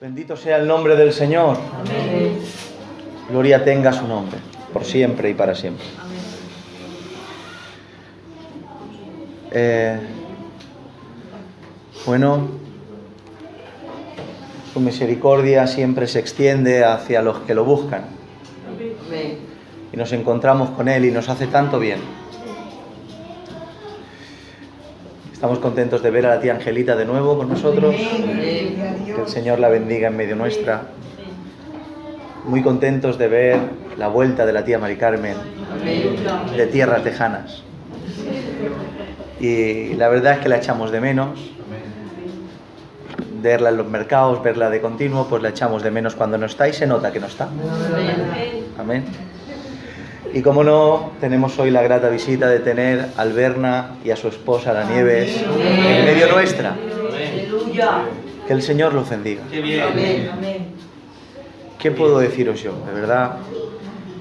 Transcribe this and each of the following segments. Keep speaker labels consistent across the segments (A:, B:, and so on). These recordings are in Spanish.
A: Bendito sea el nombre del Señor.
B: Amén.
A: Gloria tenga su nombre, por siempre y para siempre. Bueno, su misericordia siempre se extiende hacia los que lo buscan.
B: Amén.
A: Y nos encontramos con Él y nos hace tanto bien. Estamos contentos de ver a la tía Angelita de nuevo con nosotros. Que el Señor la bendiga en medio nuestra. Muy contentos de ver la vuelta de la tía Mari Carmen de tierras lejanas. Y la verdad es que la echamos de menos. Verla en los mercados, verla de continuo, pues la echamos de menos cuando no está y se nota que no está. Amén. Y como no, tenemos hoy la grata visita de tener a Alberna y a su esposa, la Nieves, en medio nuestra. Que el Señor los bendiga. ¿Qué puedo deciros yo? De verdad,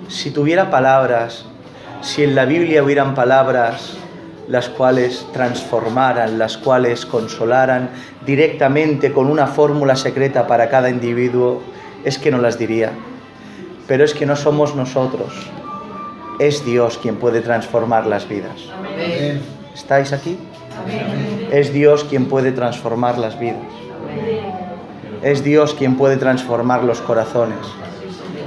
A: si tuviera palabras, si en la Biblia hubieran palabras las cuales transformaran, las cuales consolaran directamente con una fórmula secreta para cada individuo, es que no las diría. Pero es que no somos nosotros. Es Dios quien puede transformar las vidas.
B: Amén.
A: ¿Estáis aquí?
B: Amén.
A: Es Dios quien puede transformar las vidas. Es Dios quien puede transformar los corazones.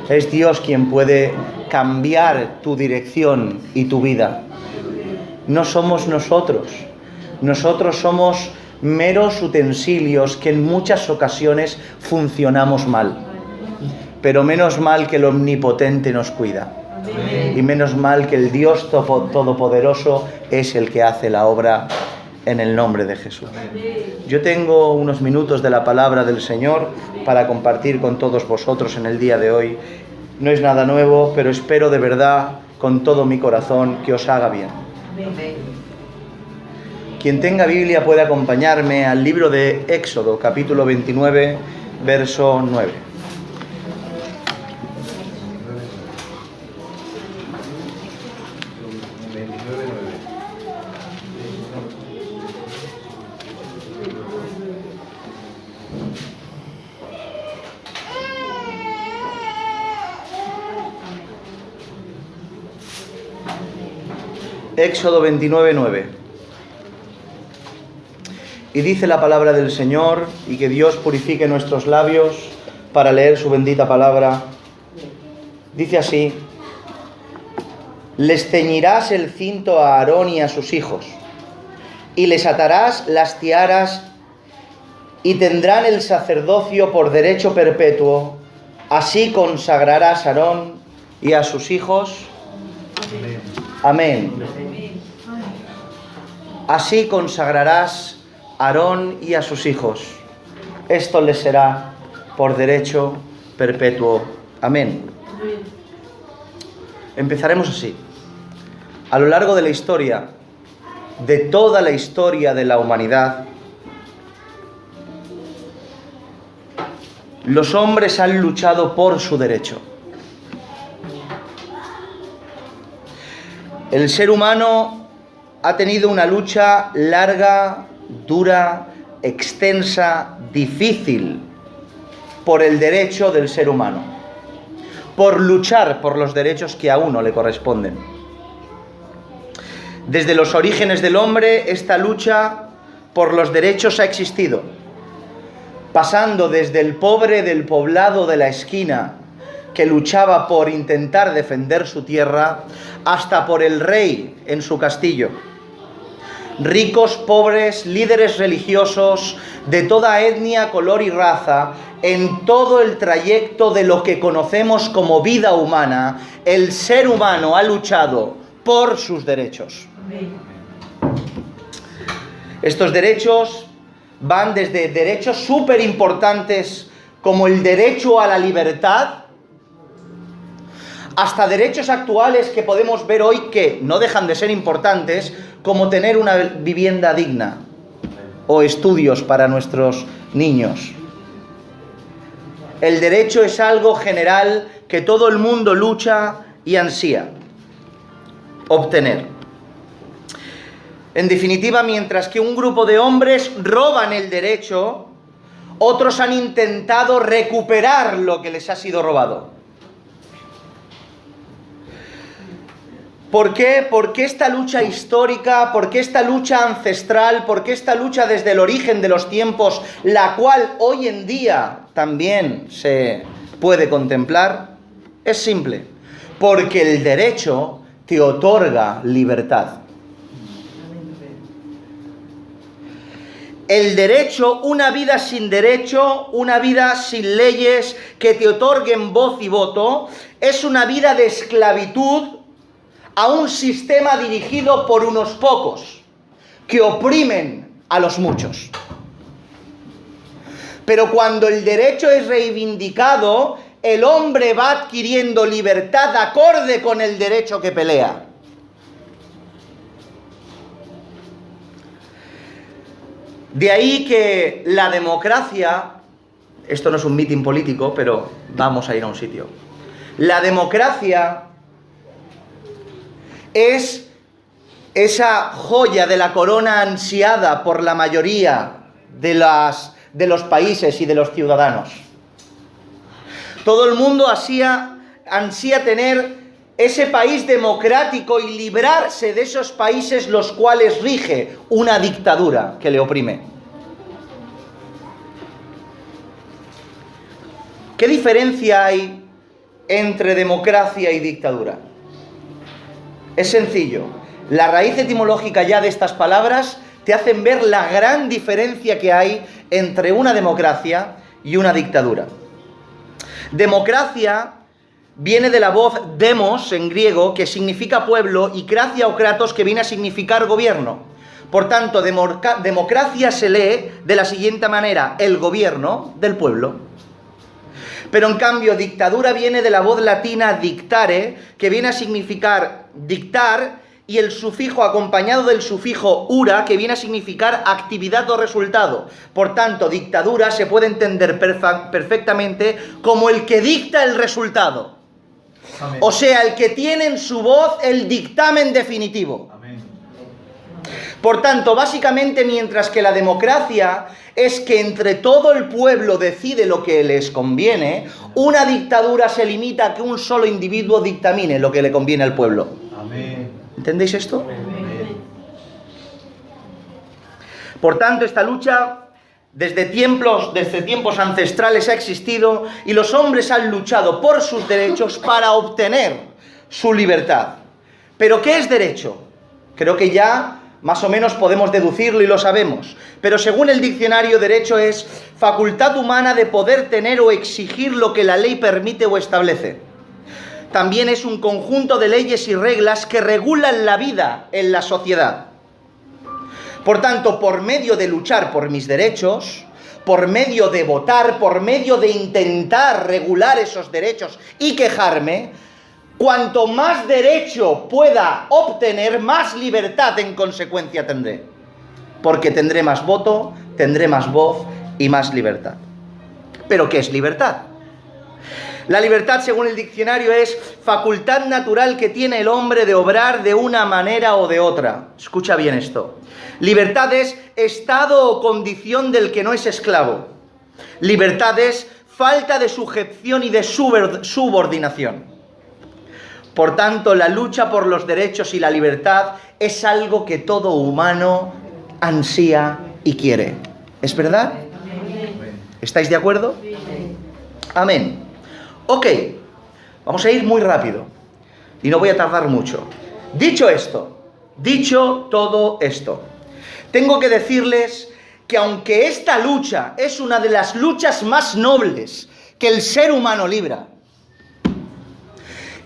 A: Es Dios quien puede cambiar tu dirección y tu vida. No somos nosotros. Nosotros somos meros utensilios que en muchas ocasiones funcionamos mal. Pero menos mal que el Omnipotente nos cuida. Y menos mal que el Dios Todopoderoso es el que hace la obra en el nombre de Jesús. Yo tengo unos minutos de la palabra del Señor para compartir con todos vosotros en el día de hoy. No es nada nuevo, pero espero de verdad, con todo mi corazón, que os haga bien. Quien tenga Biblia puede acompañarme al libro de Éxodo, capítulo 29, verso 9. Éxodo 29, 9. Y dice la palabra del Señor, y que Dios purifique nuestros labios para leer su bendita palabra. Dice así: les ceñirás el cinto a Aarón y a sus hijos, y les atarás las tiaras, y tendrán el sacerdocio por derecho perpetuo. Así consagrarás a Aarón y a sus hijos. Amén. Así consagrarás a Aarón y a sus hijos. Esto les será por derecho perpetuo. Amén. Empezaremos así. A lo largo de la historia, de toda la historia de la humanidad, los hombres han luchado por su derecho. El ser humano ha tenido una lucha larga, dura, extensa, difícil por el derecho del ser humano, por luchar por los derechos que a uno le corresponden. Desde los orígenes del hombre, esta lucha por los derechos ha existido, pasando desde el pobre del poblado de la esquina, que luchaba por intentar defender su tierra, hasta por el rey en su castillo. Ricos, pobres, líderes religiosos, de toda etnia, color y raza, en todo el trayecto de lo que conocemos como vida humana, el ser humano ha luchado por sus derechos. Estos derechos van desde derechos súper importantes como el derecho a la libertad, hasta derechos actuales que podemos ver hoy que no dejan de ser importantes, como tener una vivienda digna o estudios para nuestros niños. El derecho es algo general que todo el mundo lucha y ansía obtener. En definitiva, mientras que un grupo de hombres roban el derecho, Otros han intentado recuperar lo que les ha sido robado. ¿Por qué? ¿Por qué esta lucha histórica? ¿Por qué esta lucha ancestral? ¿Por qué esta lucha desde el origen de los tiempos, la cual hoy en día también se puede contemplar? Es simple. Porque el derecho te otorga libertad. El derecho, una vida sin derecho, una vida sin leyes que te otorguen voz y voto, es una vida de esclavitud a un sistema dirigido por unos pocos que oprimen a los muchos. Pero cuando el derecho es reivindicado, el hombre va adquiriendo libertad acorde con el derecho que pelea. De ahí que la democracia, esto no es un mitin político, pero vamos a ir a un sitio. La democracia es esa joya de la corona ansiada por la mayoría de los países y de los ciudadanos. Todo el mundo ansía tener ese país democrático y librarse de esos países los cuales rige una dictadura que le oprime. ¿Qué diferencia hay entre democracia y dictadura? Es sencillo. La raíz etimológica ya de estas palabras te hacen ver la gran diferencia que hay entre una democracia y una dictadura. Democracia viene de la voz demos en griego, que significa pueblo, y kratia o kratos, que viene a significar gobierno. Por tanto, democracia se lee de la siguiente manera: el gobierno del pueblo. Pero en cambio, dictadura viene de la voz latina dictare, que viene a significar dictar, y el sufijo acompañado del sufijo ura, que viene a significar actividad o resultado. Por tanto, dictadura se puede entender perfectamente como el que dicta el resultado. Amén. O sea, el que tiene en su voz el dictamen definitivo. Amén. Por tanto, básicamente, mientras que la democracia es que entre todo el pueblo decide lo que les conviene, una dictadura se limita a que un solo individuo dictamine lo que le conviene al pueblo. Amén. ¿Entendéis esto? Amén. Por tanto, esta lucha desde tiempos ancestrales ha existido y los hombres han luchado por sus derechos para obtener su libertad. ¿Pero qué es derecho? Creo que ya más o menos podemos deducirlo y lo sabemos. Pero según el diccionario, derecho es facultad humana de poder tener o exigir lo que la ley permite o establece. También es un conjunto de leyes y reglas que regulan la vida en la sociedad. Por tanto, por medio de luchar por mis derechos, por medio de votar, por medio de intentar regular esos derechos y quejarme, cuanto más derecho pueda obtener, más libertad en consecuencia tendré. Porque tendré más voto, tendré más voz y más libertad. ¿Pero qué es libertad? La libertad, según el diccionario, es facultad natural que tiene el hombre de obrar de una manera o de otra. Escucha bien esto. Libertad es estado o condición del que no es esclavo. Libertad es falta de sujeción y de subordinación. Por tanto, la lucha por los derechos y la libertad es algo que todo humano ansía y quiere. ¿Es verdad? ¿Estáis de acuerdo? Amén. Ok, vamos a ir muy rápido y no voy a tardar mucho. Dicho todo esto, tengo que decirles que aunque esta lucha es una de las luchas más nobles que el ser humano libra,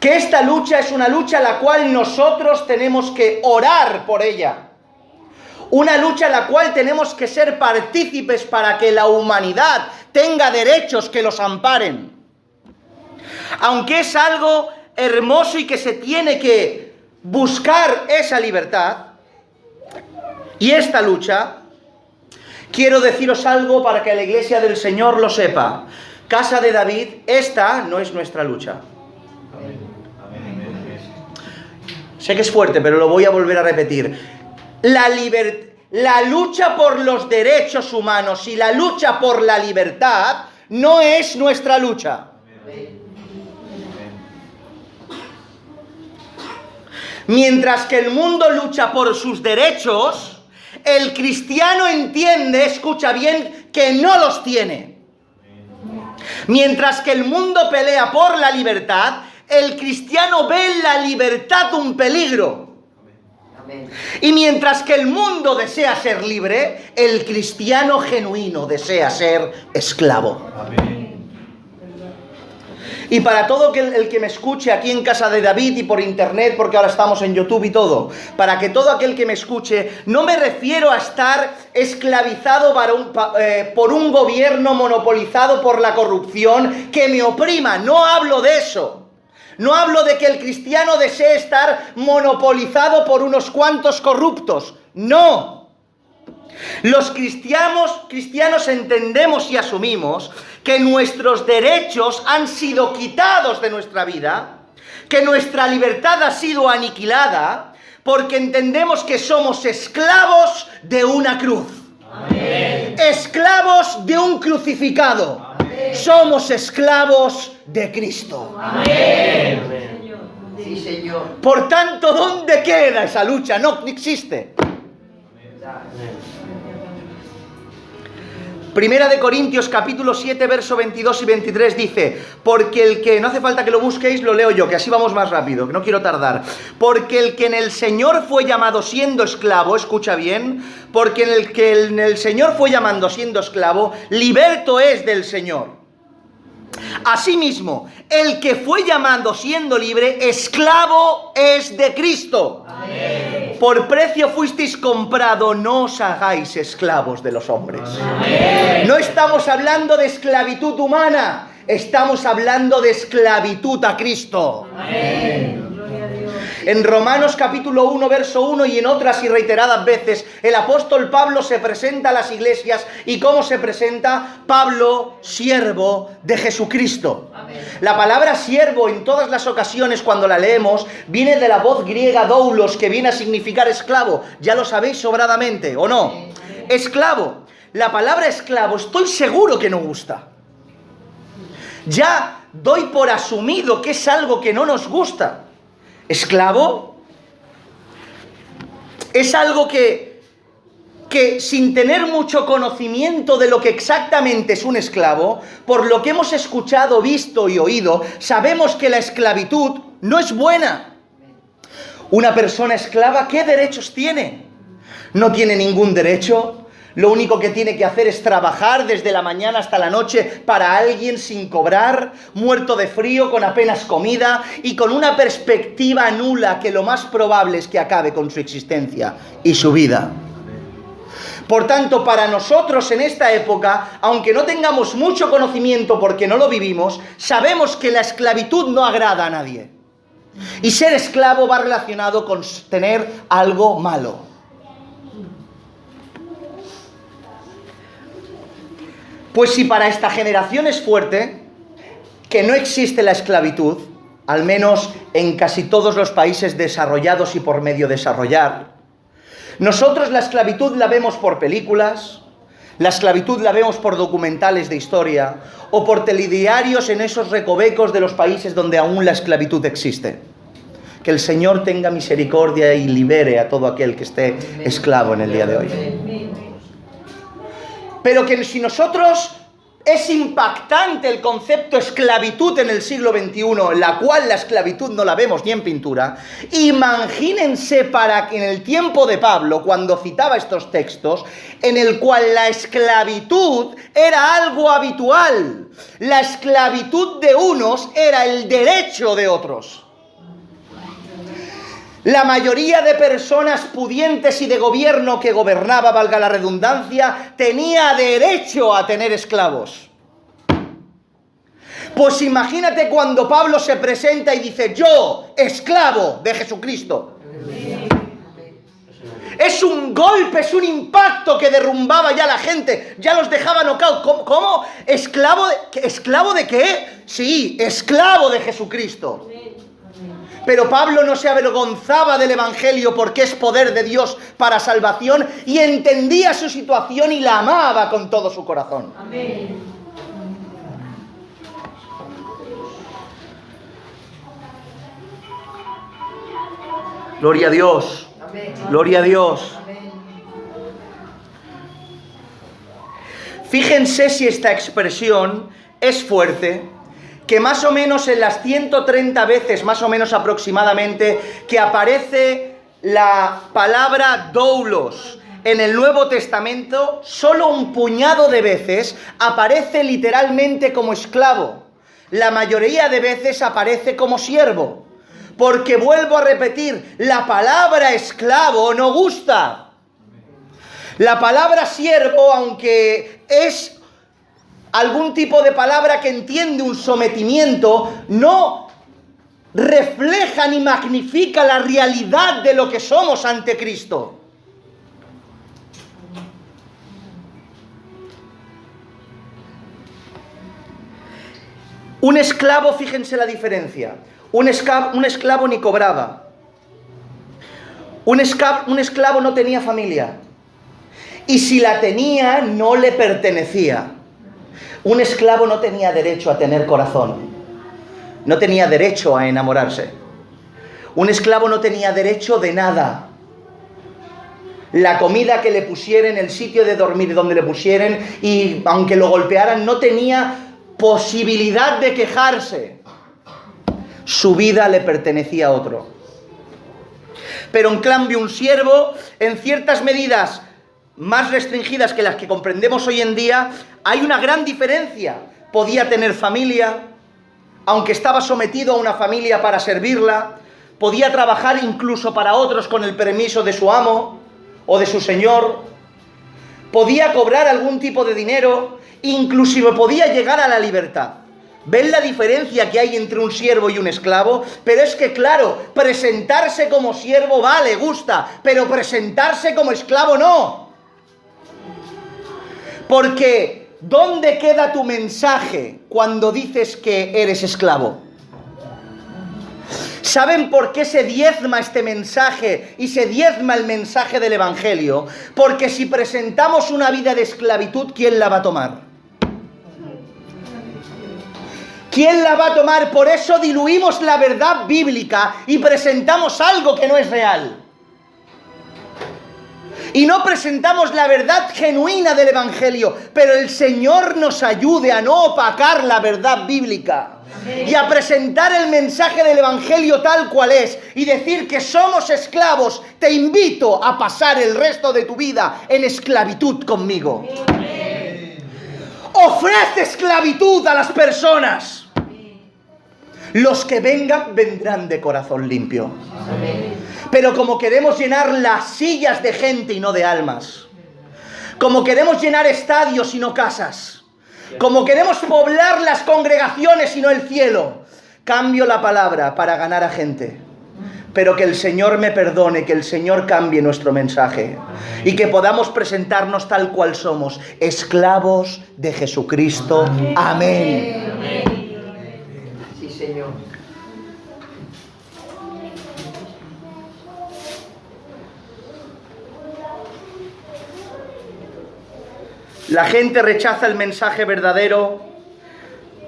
A: que esta lucha es una lucha a la cual nosotros tenemos que orar por ella, una lucha a la cual tenemos que ser partícipes para que la humanidad tenga derechos que los amparen. Aunque es algo hermoso y que se tiene que buscar esa libertad y esta lucha, quiero deciros algo para que la Iglesia del Señor lo sepa. Casa de David, esta no es nuestra lucha. Sé que es fuerte, pero lo voy a volver a repetir. la lucha por los derechos humanos y la lucha por la libertad no es nuestra lucha. Mientras que el mundo lucha por sus derechos, el cristiano entiende, escucha bien, que no los tiene. Mientras que el mundo pelea por la libertad, el cristiano ve en la libertad un peligro. Y mientras que el mundo desea ser libre, el cristiano genuino desea ser esclavo. Y para todo el que me escuche aquí en casa de David y por internet, porque ahora estamos en YouTube y todo, para que todo aquel que me escuche, no me refiero a estar esclavizado por un gobierno monopolizado por la corrupción que me oprima. No hablo de eso. No hablo de que el cristiano desee estar monopolizado por unos cuantos corruptos. No. Los cristianos entendemos y asumimos que nuestros derechos han sido quitados de nuestra vida, que nuestra libertad ha sido aniquilada, porque entendemos que somos esclavos de una cruz. Amén. Esclavos de un crucificado. Amén. Somos esclavos de Cristo.
B: Amén. Sí, Señor.
A: Por tanto, ¿dónde queda esa lucha? No existe. Primera de Corintios capítulo 7, verso 22 y 23 dice, porque el que, no hace falta que lo busquéis, lo leo yo, que así vamos más rápido, que no quiero tardar. Porque el que en el Señor fue llamado siendo esclavo, escucha bien, porque el que en el Señor fue llamando siendo esclavo, liberto es del Señor. Asimismo, el que fue llamado siendo libre, esclavo es de Cristo. Amén. Por precio fuisteis comprado, no os hagáis esclavos de los hombres. Amén. No estamos hablando de esclavitud humana, estamos hablando de esclavitud a Cristo. Amén. En Romanos capítulo 1, verso 1 y en otras y reiteradas veces, el apóstol Pablo se presenta a las iglesias. ¿Y cómo se presenta? Pablo, siervo de Jesucristo. Amén. La palabra siervo en todas las ocasiones cuando la leemos viene de la voz griega doulos, que viene a significar esclavo. Ya lo sabéis sobradamente, ¿o no? Amén. Esclavo. La palabra esclavo estoy seguro que no gusta. Ya doy por asumido que es algo que no nos gusta. Esclavo es algo que sin tener mucho conocimiento de lo que exactamente es un esclavo, por lo que hemos escuchado, visto y oído, sabemos que la esclavitud no es buena. Una persona esclava, ¿qué derechos tiene? No tiene ningún derecho. Lo único que tiene que hacer es trabajar desde la mañana hasta la noche para alguien sin cobrar, muerto de frío, con apenas comida y con una perspectiva nula que lo más probable es que acabe con su existencia y su vida. Por tanto, para nosotros en esta época, aunque no tengamos mucho conocimiento porque no lo vivimos, sabemos que la esclavitud no agrada a nadie. Y ser esclavo va relacionado con tener algo malo. Pues si para esta generación es fuerte que no existe la esclavitud, al menos en casi todos los países desarrollados y por medio desarrollar, nosotros la esclavitud la vemos por películas, la esclavitud la vemos por documentales de historia o por telediarios en esos recovecos de los países donde aún la esclavitud existe. Que el Señor tenga misericordia y libere a todo aquel que esté esclavo en el día de hoy. Pero que si nosotros es impactante el concepto esclavitud en el siglo XXI, en la cual la esclavitud no la vemos ni en pintura, imagínense para que en el tiempo de Pablo, cuando citaba estos textos, en el cual la esclavitud era algo habitual. La esclavitud de unos era el derecho de otros. La mayoría de personas pudientes y de gobierno que gobernaba, valga la redundancia, tenía derecho a tener esclavos. Pues imagínate cuando Pablo se presenta y dice, yo, esclavo de Jesucristo. Es un golpe, es un impacto que derrumbaba ya a la gente, ya los dejaba nocaut. ¿Cómo? ¿Esclavo de qué? Sí, esclavo de Jesucristo. Pero Pablo no se avergonzaba del Evangelio porque es poder de Dios para salvación y entendía su situación y la amaba con todo su corazón.
B: Amén.
A: Gloria a Dios.
B: Amén.
A: Gloria a Dios.
B: Amén.
A: Fíjense si esta expresión es fuerte, que más o menos en las 130 veces, más o menos aproximadamente, que aparece la palabra doulos en el Nuevo Testamento, solo un puñado de veces aparece literalmente como esclavo. La mayoría de veces aparece como siervo. Porque vuelvo a repetir, la palabra esclavo no gusta. La palabra siervo, aunque es algún tipo de palabra que entiende un sometimiento, no refleja ni magnifica la realidad de lo que somos ante Cristo. Un esclavo, fíjense la diferencia. Un esclavo ni cobraba. Un esclavo no tenía familia. Y si la tenía, no le pertenecía. Un esclavo no tenía derecho a tener corazón. No tenía derecho a enamorarse. Un esclavo no tenía derecho de nada. La comida que le pusieran, el sitio de dormir donde le pusieran, y aunque lo golpearan, no tenía posibilidad de quejarse. Su vida le pertenecía a otro. Pero en cambio un siervo, en ciertas medidas más restringidas que las que comprendemos hoy en día, hay una gran diferencia. Podía tener familia, aunque estaba sometido a una familia para servirla. Podía trabajar incluso para otros con el permiso de su amo o de su señor. Podía cobrar algún tipo de dinero, inclusive podía llegar a la libertad. ¿Ven la diferencia que hay entre un siervo y un esclavo? Pero es que, claro, presentarse como siervo vale, gusta, pero presentarse como esclavo no. Porque, ¿dónde queda tu mensaje cuando dices que eres esclavo? ¿Saben por qué se diezma este mensaje y se diezma el mensaje del Evangelio? Porque si presentamos una vida de esclavitud, ¿quién la va a tomar? ¿Quién la va a tomar? Por eso diluimos la verdad bíblica y presentamos algo que no es real. Y no presentamos la verdad genuina del Evangelio, pero el Señor nos ayude a no opacar la verdad bíblica y a presentar el mensaje del Evangelio tal cual es y decir que somos esclavos. Te invito a pasar el resto de tu vida en esclavitud conmigo. Ofrece esclavitud a las personas. Los que vengan, vendrán de corazón limpio. Pero como queremos llenar las sillas de gente y no de almas, como queremos llenar estadios y no casas, como queremos poblar las congregaciones y no el cielo, cambio la palabra para ganar a gente. Pero que el Señor me perdone, que el Señor cambie nuestro mensaje y que podamos presentarnos tal cual somos, esclavos de Jesucristo. Amén.
B: Amén. Sí, Señor.
A: La gente rechaza el mensaje verdadero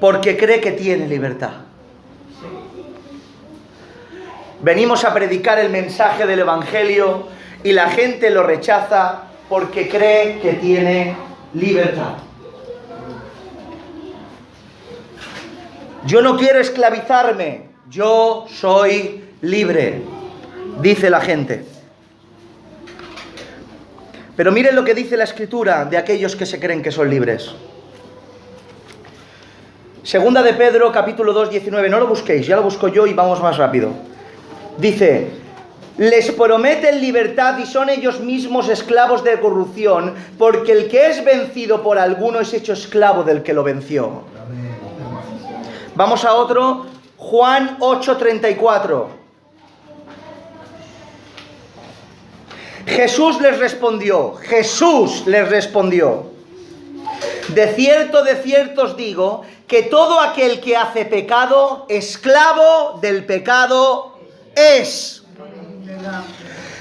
A: porque cree que tiene libertad. Venimos a predicar el mensaje del Evangelio y la gente lo rechaza porque cree que tiene libertad. Yo no quiero esclavizarme, yo soy libre, dice la gente. Pero miren lo que dice la Escritura de aquellos que se creen que son libres. Segunda de Pedro, capítulo 2, 19. No lo busquéis, ya lo busco yo y vamos más rápido. Dice: les prometen libertad y son ellos mismos esclavos de corrupción, porque el que es vencido por alguno es hecho esclavo del que lo venció. Vamos a otro, Juan 8:34. Jesús les respondió, de cierto os digo, que todo aquel que hace pecado, esclavo del pecado es.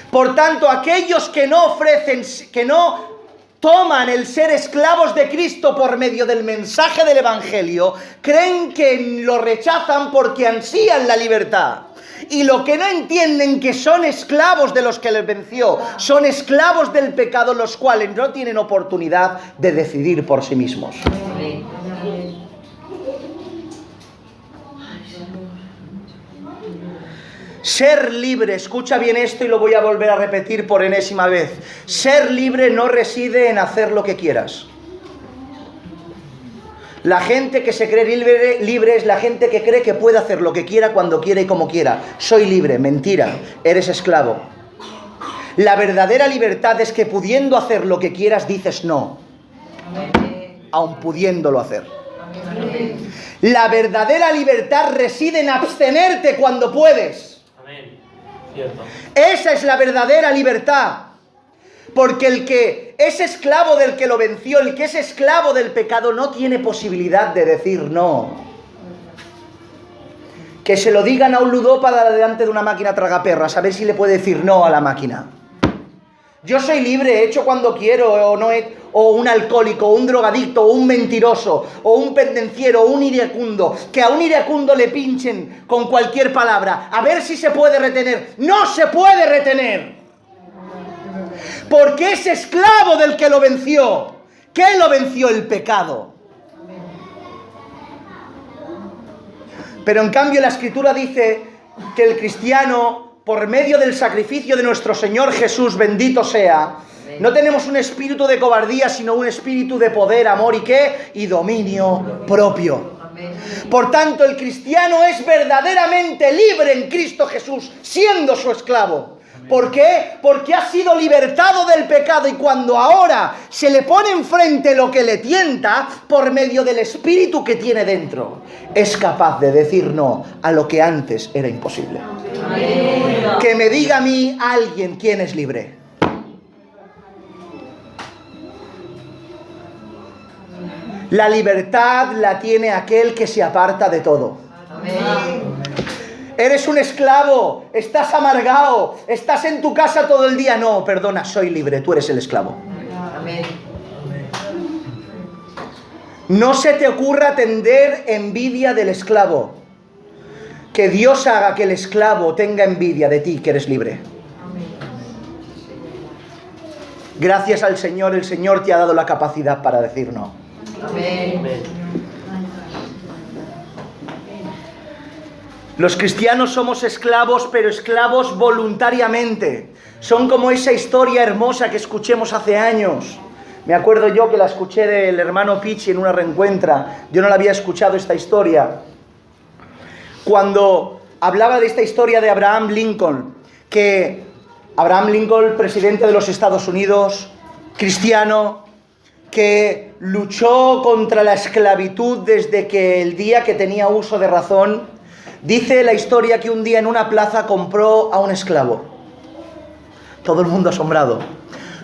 A: Por tanto, aquellos que no ofrecen, que no toman el ser esclavos de Cristo por medio del mensaje del Evangelio, creen que lo rechazan porque ansían la libertad. Y lo que no entienden que son esclavos de los que les venció, son esclavos del pecado, los cuales no tienen oportunidad de decidir por sí mismos. Ser libre, escucha bien esto y lo voy a volver a repetir por enésima vez. Ser libre no reside en hacer lo que quieras. La gente que se cree libre es la gente que cree que puede hacer lo que quiera, cuando quiera y como quiera. Soy libre, mentira, eres esclavo. La verdadera libertad es que pudiendo hacer lo que quieras dices no, aun pudiéndolo hacer. La verdadera libertad reside en abstenerte cuando puedes. Cierto. Esa es la verdadera libertad. Porque el que es esclavo del que lo venció, el que es esclavo del pecado, no tiene posibilidad de decir no. Que se lo digan a un ludópata delante de una máquina tragaperras, a ver si le puede decir no a la máquina. Yo soy libre, he hecho cuando quiero, o un alcohólico, o un drogadicto, o un mentiroso, o un pendenciero, o un iracundo. Que a un iracundo le pinchen con cualquier palabra, a ver si se puede retener. ¡No se puede retener! Porque es esclavo del que lo venció. ¿Qué lo venció? El pecado. Pero en cambio la Escritura dice que el cristiano, por medio del sacrificio de nuestro Señor Jesús, bendito sea, no tenemos un espíritu de cobardía, sino un espíritu de poder, amor y ¿qué? Y dominio propio. Por tanto, el cristiano es verdaderamente libre en Cristo Jesús, siendo su esclavo. ¿Por qué? Porque ha sido libertado del pecado, y cuando ahora se le pone enfrente lo que le tienta, por medio del espíritu que tiene dentro, es capaz de decir no a lo que antes era imposible. Amén. Que me diga a mí alguien quién es libre. La libertad la tiene aquel que se aparta de todo. Amén. Eres un esclavo, estás amargado, estás en tu casa todo el día. No, perdona, soy libre, tú eres el esclavo. Amén. No se te ocurra tender envidia del esclavo. Que Dios haga que el esclavo tenga envidia de ti, que eres libre. Gracias al Señor, el Señor te ha dado la capacidad para decir no. Amén. Los cristianos somos esclavos, pero esclavos voluntariamente. Son como esa historia hermosa que escuchemos hace años. Me acuerdo yo que la escuché del hermano Pichi en una reencuentra. Yo no la había escuchado esta historia. Cuando hablaba de esta historia de Abraham Lincoln, que Abraham Lincoln, presidente de los Estados Unidos, cristiano, que luchó contra la esclavitud desde que el día que tenía uso de razón. Dice la historia que un día en una plaza compró a un esclavo. Todo el mundo asombrado.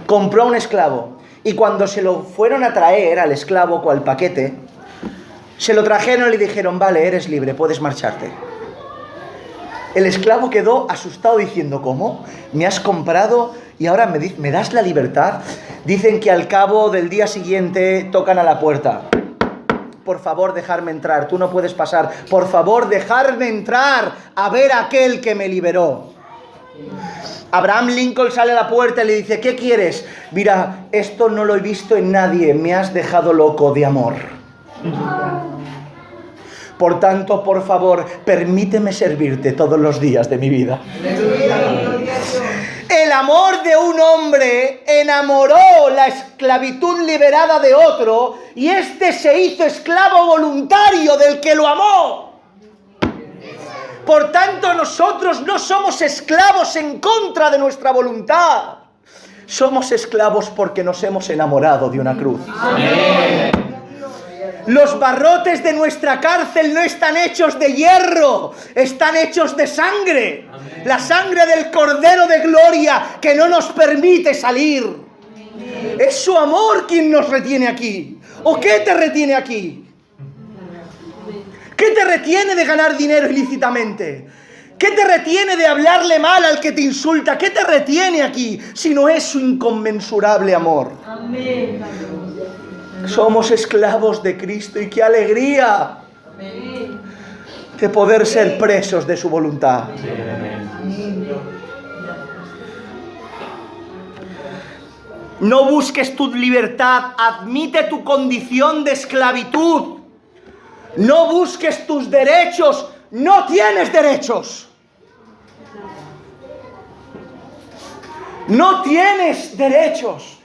A: Compró a un esclavo. Y cuando se lo fueron a traer al esclavo con el paquete, se lo trajeron y le dijeron: vale, eres libre, puedes marcharte. El esclavo quedó asustado diciendo: ¿cómo? ¿Me has comprado y ahora me das la libertad? Dicen que al cabo del día siguiente tocan a la puerta. Por favor, dejarme entrar, tú no puedes pasar. Por favor, dejarme entrar a ver a aquel que me liberó. Abraham Lincoln sale a la puerta y le dice: ¿qué quieres? Mira, esto no lo he visto en nadie, me has dejado loco de amor. Por tanto, por favor, permíteme servirte todos los días de mi vida. El amor de un hombre enamoró la esclavitud liberada de otro, y este se hizo esclavo voluntario del que lo amó. Por tanto, nosotros no somos esclavos en contra de nuestra voluntad. Somos esclavos porque nos hemos enamorado de una cruz. Amén. Los barrotes de nuestra cárcel no están hechos de hierro, están hechos de sangre. Amén. La sangre del Cordero de Gloria que no nos permite salir. Amén. Es su amor quien nos retiene aquí. ¿O qué te retiene aquí? ¿Qué te retiene de ganar dinero ilícitamente? ¿Qué te retiene de hablarle mal al que te insulta? ¿Qué te retiene aquí si no es su inconmensurable amor?
B: Amén.
A: Somos esclavos de Cristo y qué alegría de poder ser presos de su voluntad. No busques tu libertad, admite tu condición de esclavitud. No busques tus derechos, no tienes derechos. No tienes derechos.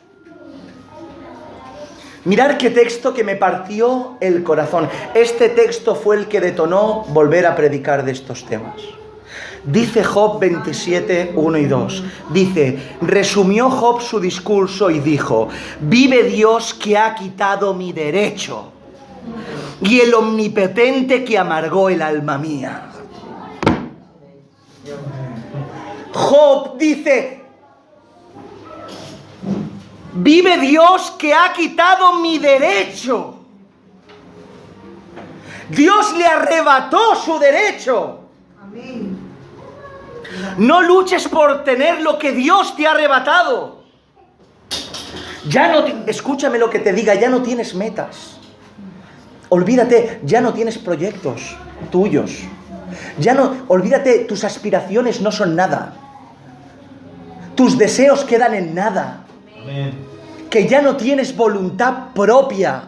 A: Mirad qué texto que me partió el corazón. Este texto fue el que detonó volver a predicar de estos temas. Dice Job 27, 1 y 2. Dice, resumió Job su discurso y dijo, vive Dios que ha quitado mi derecho y el omnipotente que amargó el alma mía. Job dice, vive Dios que ha quitado mi derecho. Dios le arrebató su derecho.
B: Amén.
A: No luches por tener lo que Dios te ha arrebatado. Escúchame lo que te diga, ya no tienes metas. Olvídate, ya no tienes proyectos tuyos. Olvídate, tus aspiraciones no son nada. Tus deseos quedan en nada. Que ya no tienes voluntad propia.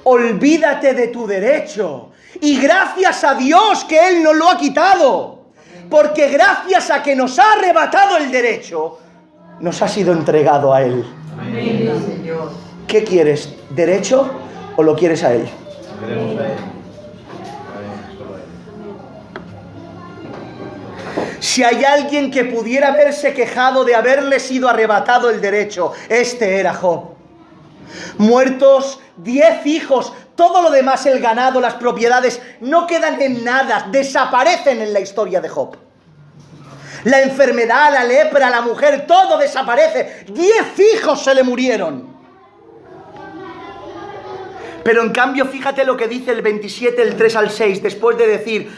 A: Olvídate de tu derecho. Y gracias a Dios que Él nos lo ha quitado. Porque gracias a que nos ha arrebatado el derecho, nos ha sido entregado a Él.
B: Amén, Señor.
A: ¿Qué quieres? ¿Derecho o lo quieres a Él?
C: Queremos a Él.
A: Si hay alguien que pudiera haberse quejado de haberle sido arrebatado el derecho, este era Job. Muertos 10 hijos, todo lo demás, el ganado, las propiedades, no quedan en nada, desaparecen en la historia de Job. La enfermedad, la lepra, la mujer, todo desaparece. 10 hijos se le murieron. Pero en cambio, fíjate lo que dice el 27, el 3 al 6, después de decir,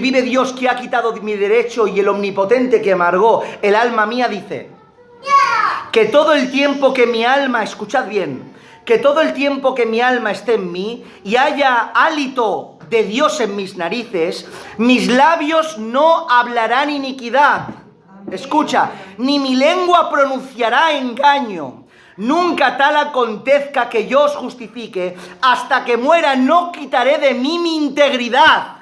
A: vive Dios que ha quitado mi derecho y el omnipotente que amargó el alma mía, dice, que todo el tiempo que mi alma, escuchad bien, que todo el tiempo que mi alma esté en mí y haya hálito de Dios en mis narices, mis labios no hablarán iniquidad. Escucha, ni mi lengua pronunciará engaño. Nunca tal acontezca que yo os justifique, hasta que muera no quitaré de mí mi integridad.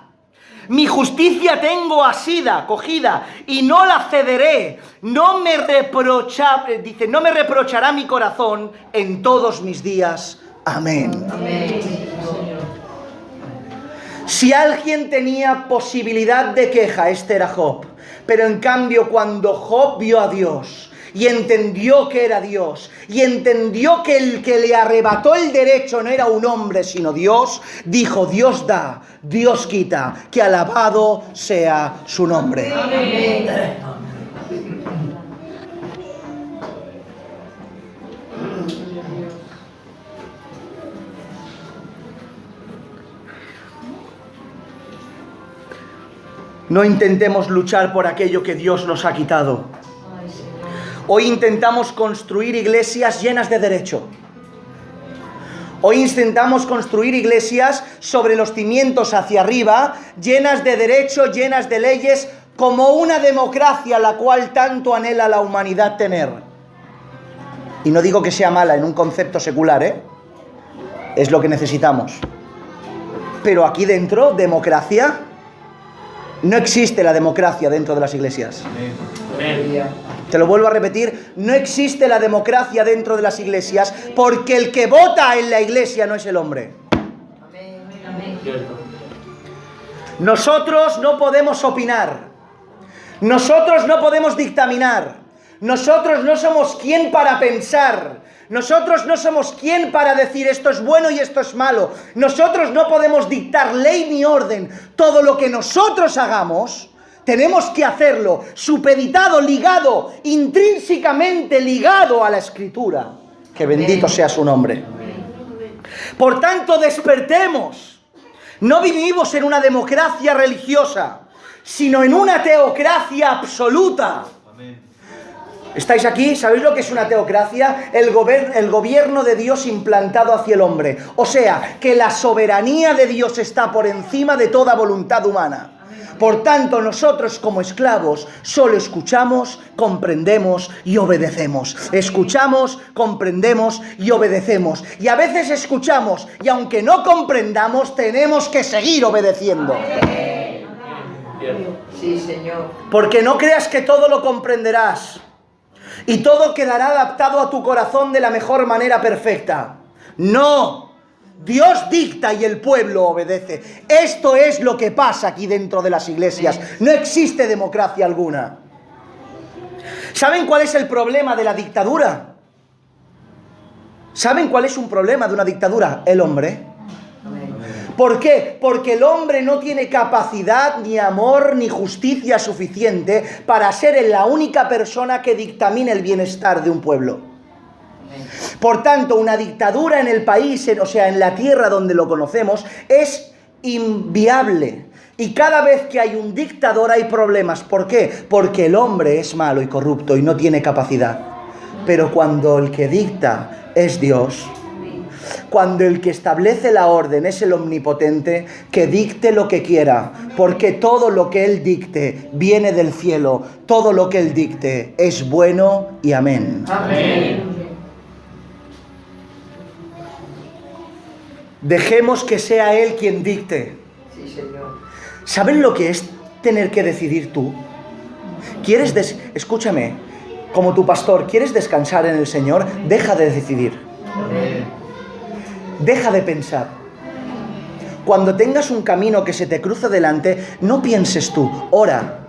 A: Mi justicia tengo asida, cogida, y no la cederé. No me reprochará mi corazón en todos mis días. Amén.
B: Amén.
A: Si alguien tenía posibilidad de queja, este era Job. Pero en cambio, cuando Job vio a Dios y entendió que era Dios, y entendió que el que le arrebató el derecho no era un hombre sino Dios, dijo, Dios da, Dios quita, que alabado sea su nombre.
B: Amén.
A: No intentemos luchar por aquello que Dios nos ha quitado. Hoy intentamos construir iglesias llenas de derecho. Hoy intentamos construir iglesias sobre los cimientos hacia arriba, llenas de derecho, llenas de leyes, como una democracia la cual tanto anhela la humanidad tener. Y no digo que sea mala en un concepto secular, es lo que necesitamos. Pero aquí dentro, democracia, no existe la democracia dentro de las iglesias. Te lo vuelvo a repetir, no existe la democracia dentro de las iglesias porque el que vota en la iglesia no es el hombre. Nosotros no podemos opinar, nosotros no podemos dictaminar, nosotros no somos quien para pensar, nosotros no somos quien para decir esto es bueno y esto es malo, nosotros no podemos dictar ley ni orden. Todo lo que nosotros hagamos tenemos que hacerlo supeditado, ligado, intrínsecamente ligado a la Escritura. Que bendito sea su nombre. Por tanto, despertemos. No vivimos en una democracia religiosa. sino en una teocracia absoluta. ¿Estáis aquí? ¿Sabéis lo que es una teocracia? El gobierno de Dios implantado hacia el hombre. O sea, que la soberanía de Dios está por encima de toda voluntad humana. Por tanto, nosotros como esclavos solo escuchamos, comprendemos y obedecemos. Escuchamos, comprendemos y obedecemos. Y a veces escuchamos y aunque no comprendamos, tenemos que seguir obedeciendo.
B: Sí, Señor.
A: Porque no creas que todo lo comprenderás y todo quedará adaptado a tu corazón de la mejor manera perfecta. No. Dios dicta y el pueblo obedece. Esto es lo que pasa aquí dentro de las iglesias. No existe democracia alguna. ¿Saben cuál es el problema de la dictadura? ¿Saben cuál es un problema de una dictadura? El hombre. ¿Por qué? Porque el hombre no tiene capacidad, ni amor, ni justicia suficiente para ser la única persona que dictamine el bienestar de un pueblo. Por tanto, una dictadura en el país, o sea, en la tierra donde lo conocemos, es inviable. Y cada vez que hay un dictador hay problemas. ¿Por qué? Porque el hombre es malo y corrupto y no tiene capacidad. Pero cuando el que dicta es Dios, cuando el que establece la orden es el omnipotente, que dicte lo que quiera, porque todo lo que Él dicte viene del cielo, todo lo que Él dicte es bueno y amén.
B: Amén.
A: Dejemos que sea Él quien dicte.
B: Sí, Señor.
A: ¿Saben lo que es tener que decidir tú? Escúchame, como tu pastor, ¿quieres descansar en el Señor? Deja de decidir.
B: Amén.
A: Deja de pensar. Cuando tengas un camino que se te cruza delante, no pienses tú, ora.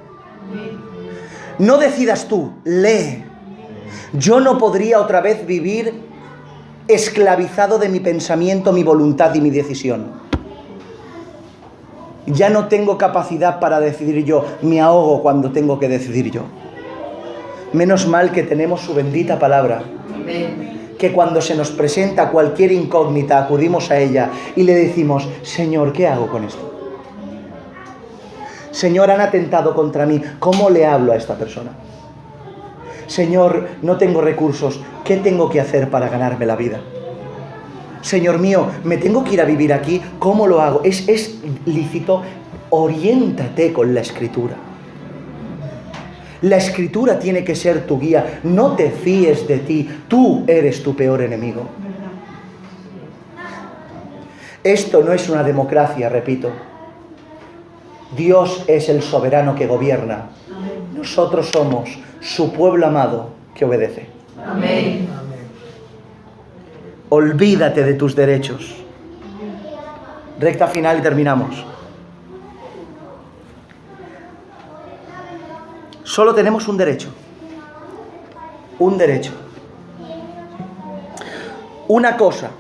A: No decidas tú, lee. Yo no podría otra vez vivir esclavizado de mi pensamiento, mi voluntad y mi decisión. Ya no tengo capacidad para decidir yo, me ahogo cuando tengo que decidir yo. Menos mal que tenemos su bendita palabra.
B: Amén.
A: Que cuando se nos presenta cualquier incógnita, acudimos a ella y le decimos, Señor, ¿qué hago con esto? Señor, han atentado contra mí, ¿cómo le hablo a esta persona? Señor, no tengo recursos, ¿qué tengo que hacer para ganarme la vida? Señor mío, ¿me tengo que ir a vivir aquí? ¿Cómo lo hago? ¿Es lícito? Oriéntate con la Escritura. La Escritura tiene que ser tu guía. No te fíes de ti. Tú eres tu peor enemigo. Esto no es una democracia, repito. Dios es el soberano que gobierna. Nosotros somos su pueblo amado que obedece.
B: Amén.
A: Olvídate de tus derechos. Recta final y terminamos. Solo tenemos un derecho. Un derecho. Una cosa.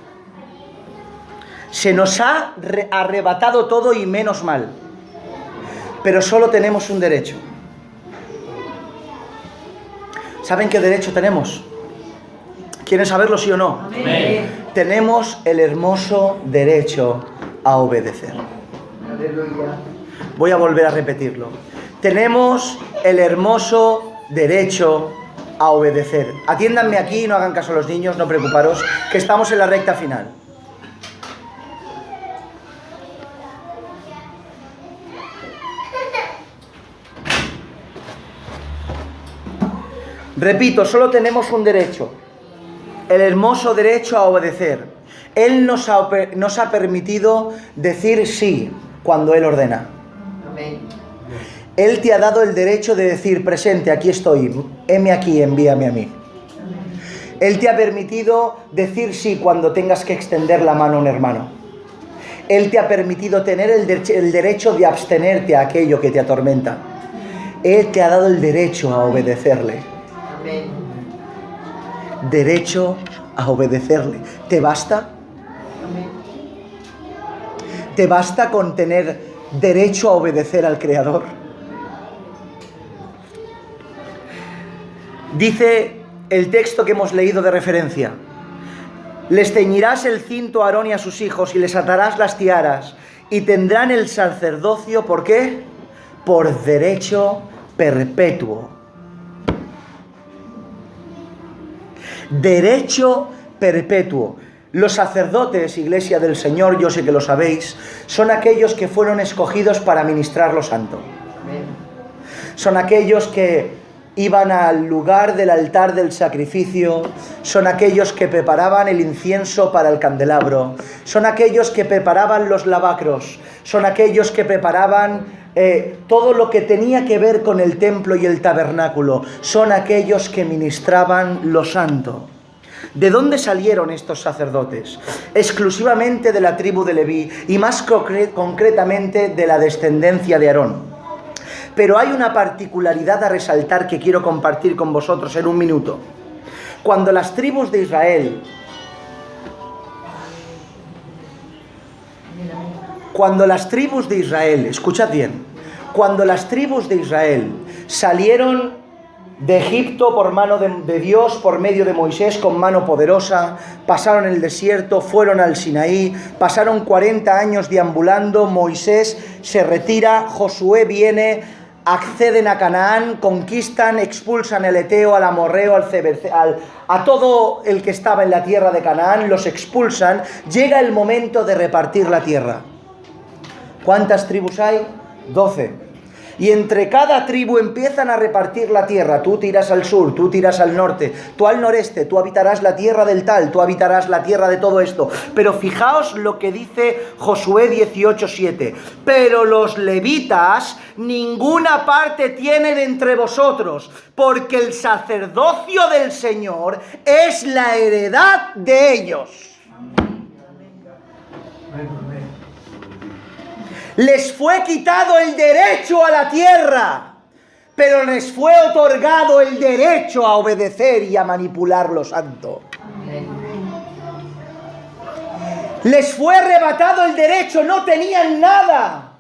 A: Se nos ha arrebatado todo y menos mal. Pero solo tenemos un derecho. ¿Saben qué derecho tenemos? ¿Quieren saberlo, sí o no?
B: Amén.
A: Tenemos el hermoso derecho a obedecer.
B: Aleluya.
A: Voy a volver a repetirlo. Tenemos el hermoso derecho a obedecer. Atiéndanme aquí, no hagan caso a los niños, no preocuparos, que estamos en la recta final. Repito, solo tenemos un derecho, el hermoso derecho a obedecer. Él nos ha permitido decir sí cuando Él ordena.
B: Amén.
A: Él te ha dado el derecho de decir, presente, aquí estoy, heme aquí, envíame a mí. Él te ha permitido decir sí cuando tengas que extender la mano a un hermano. Él te ha permitido tener el derecho de abstenerte a aquello que te atormenta. Él te ha dado el derecho a obedecerle.
B: Amén.
A: Derecho a obedecerle. ¿Te basta?
B: Amén.
A: ¿Te basta con tener derecho a obedecer al Creador? Dice el texto que hemos leído de referencia: les ceñirás el cinto a Aarón y a sus hijos y les atarás las tiaras y tendrán el sacerdocio. ¿Por qué? por derecho perpetuo. Derecho perpetuo. Los sacerdotes, Iglesia del Señor, yo sé que lo sabéis, son aquellos que fueron escogidos para ministrar lo santo. Son aquellos que iban al lugar del altar del sacrificio, son aquellos que preparaban el incienso para el candelabro, son aquellos que preparaban los lavacros, son aquellos que preparaban todo lo que tenía que ver con el templo y el tabernáculo, son aquellos que ministraban lo santo. ¿De dónde salieron estos sacerdotes? Exclusivamente de la tribu de Leví y más concretamente de la descendencia de Aarón. Pero hay una particularidad a resaltar que quiero compartir con vosotros en un minuto. Cuando las tribus de Israel, escuchad bien, cuando las tribus de Israel salieron de Egipto por mano de Dios, por medio de Moisés, con mano poderosa, pasaron el desierto, fueron al Sinaí, pasaron 40 años deambulando, Moisés se retira, Josué viene, acceden a Canaán, conquistan, expulsan al Eteo, al Amorreo, a todo el que estaba en la tierra de Canaán, los expulsan, llega el momento de repartir la tierra. ¿Cuántas tribus hay? 12. Y entre cada tribu empiezan a repartir la tierra. Tú tiras al sur, tú tiras al norte, tú al noreste, tú habitarás la tierra del tal, tú habitarás la tierra de todo esto. Pero fijaos lo que dice Josué 18:7. Pero los levitas ninguna parte tienen entre vosotros, porque el sacerdocio del Señor es la heredad de ellos. Les fue quitado el derecho a la tierra, pero les fue otorgado el derecho a obedecer y a manipular lo santo. Les fue arrebatado el derecho, no tenían nada.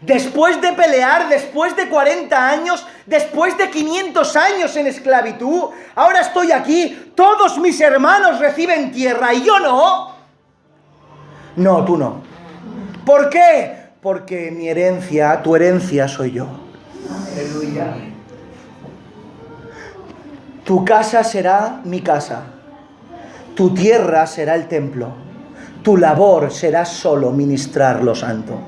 A: Después de pelear, después de 40 años, después de 500 años en esclavitud, ahora estoy aquí, todos mis hermanos reciben tierra y yo no. No, tú no. ¿Por qué? Porque mi herencia, tu herencia soy yo.
B: Aleluya.
A: Tu casa será mi casa. Tu tierra será el templo. Tu labor será solo ministrar lo santo.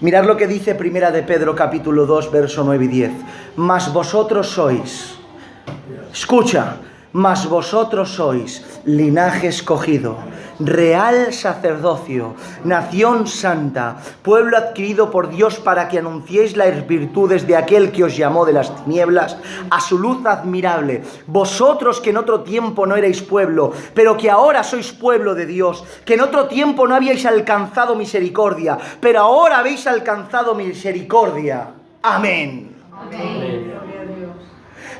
A: Mirad lo que dice Primera de Pedro capítulo 2, verso 9 y 10. Mas vosotros sois, escucha, mas vosotros sois linaje escogido, real sacerdocio, nación santa, pueblo adquirido por Dios para que anunciéis las virtudes de aquel que os llamó de las tinieblas a su luz admirable. Vosotros que en otro tiempo no erais pueblo, pero que ahora sois pueblo de Dios, que en otro tiempo no habíais alcanzado misericordia, pero ahora habéis alcanzado misericordia. Amén.
B: Amén.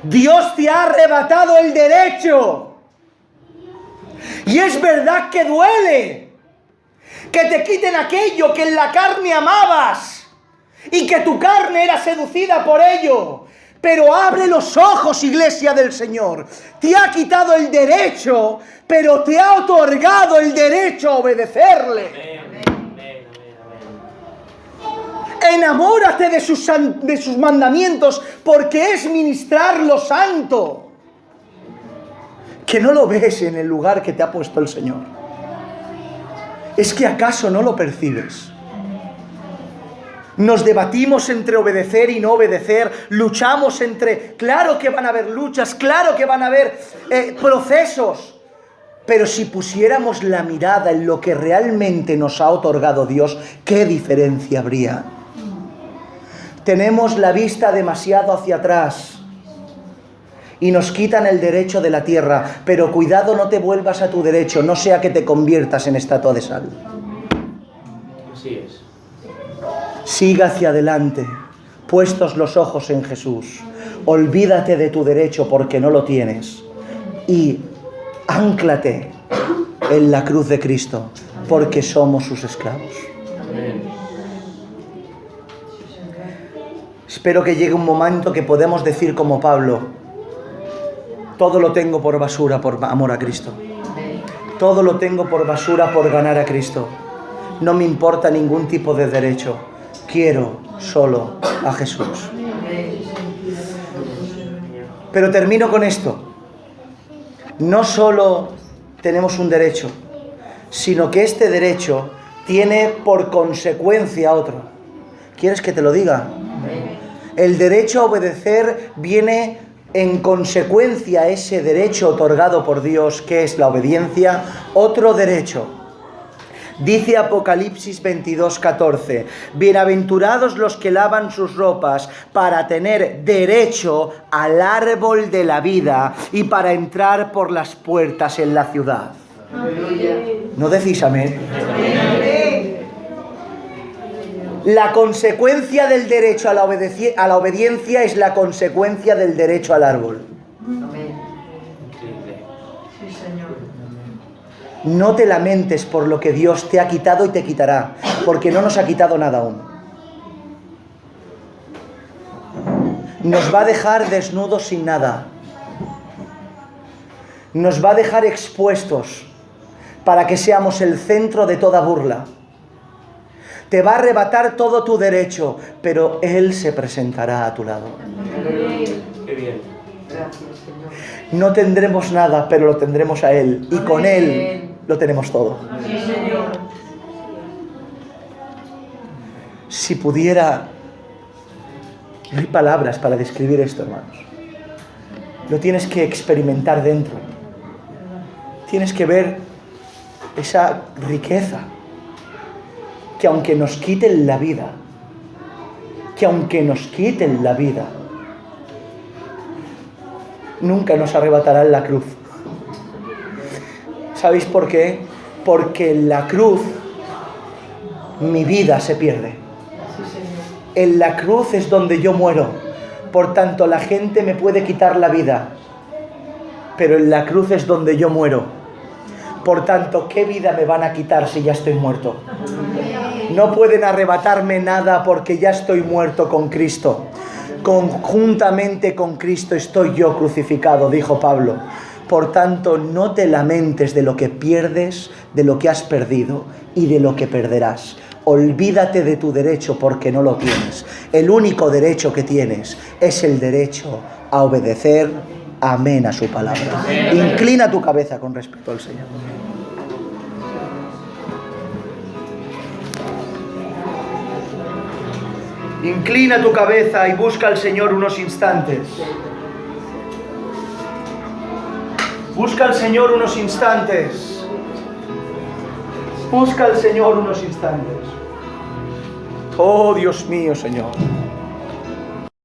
A: Dios te ha arrebatado el derecho. Y es verdad que duele que te quiten aquello que en la carne amabas y que tu carne era seducida por ello. Pero abre los ojos, Iglesia del Señor. Te ha quitado el derecho, pero te ha otorgado el derecho a obedecerle. Enamórate de sus mandamientos, porque es ministrar lo santo. Que no lo ves en el lugar que te ha puesto el Señor. ¿Es que acaso no lo percibes? Nos debatimos entre obedecer y no obedecer, luchamos entre... Claro que van a haber luchas, claro que van a haber procesos, pero si pusiéramos la mirada en lo que realmente nos ha otorgado Dios, ¿qué diferencia habría? Tenemos la vista demasiado hacia atrás y nos quitan el derecho de la tierra, pero cuidado, no te vuelvas a tu derecho, no sea que te conviertas en estatua de sal.
C: Así es.
A: Siga hacia adelante, puestos los ojos en Jesús. Olvídate de tu derecho porque no lo tienes y ánclate en la cruz de Cristo porque somos sus esclavos.
C: Amén.
A: Espero que llegue un momento que podamos decir como Pablo: todo lo tengo por basura por amor a Cristo. Todo lo tengo por basura por ganar a Cristo. No me importa ningún tipo de derecho. quiero solo a Jesús. Pero termino con esto. No solo tenemos un derecho, sino que este derecho tiene por consecuencia otro. ¿Quieres que te lo diga? El derecho a obedecer viene en consecuencia a ese derecho otorgado por Dios, que es la obediencia, otro derecho. Dice Apocalipsis 22:14, bienaventurados los que lavan sus ropas para tener derecho al árbol de la vida y para entrar por las puertas en la ciudad. ¿No decís amén? La consecuencia del derecho a la obediencia es la consecuencia del derecho al árbol. No te lamentes por lo que Dios te ha quitado y te quitará, porque no nos ha quitado nada aún. Nos va a dejar desnudos sin nada. Nos va a dejar expuestos para que seamos el centro de toda burla. Te va a arrebatar todo tu derecho, pero Él se presentará a tu lado.
C: Qué bien.
A: No tendremos nada, pero lo tendremos a Él. Y con Él lo tenemos todo. Si pudiera... No hay palabras para describir esto, hermanos. Lo tienes que experimentar dentro. Tienes que ver esa riqueza. Que aunque nos quiten la vida, nunca nos arrebatarán la cruz. ¿Sabéis por qué? Porque en la cruz mi vida se pierde. En la cruz es donde yo muero. Por tanto, la gente me puede quitar la vida, pero en la cruz es donde yo muero. Por tanto, ¿qué vida me van a quitar si ya estoy muerto? No pueden arrebatarme nada porque ya estoy muerto con Cristo. Conjuntamente con Cristo estoy yo crucificado, dijo Pablo. Por tanto, no te lamentes de lo que pierdes, de lo que has perdido y de lo que perderás. Olvídate de tu derecho porque no lo tienes. El único derecho que tienes es el derecho a obedecer, amén, a su palabra. Inclina tu cabeza con respeto al Señor. Inclina tu cabeza y busca al Señor unos instantes. Busca al Señor unos instantes. Busca al Señor unos instantes. Oh, Dios mío, Señor.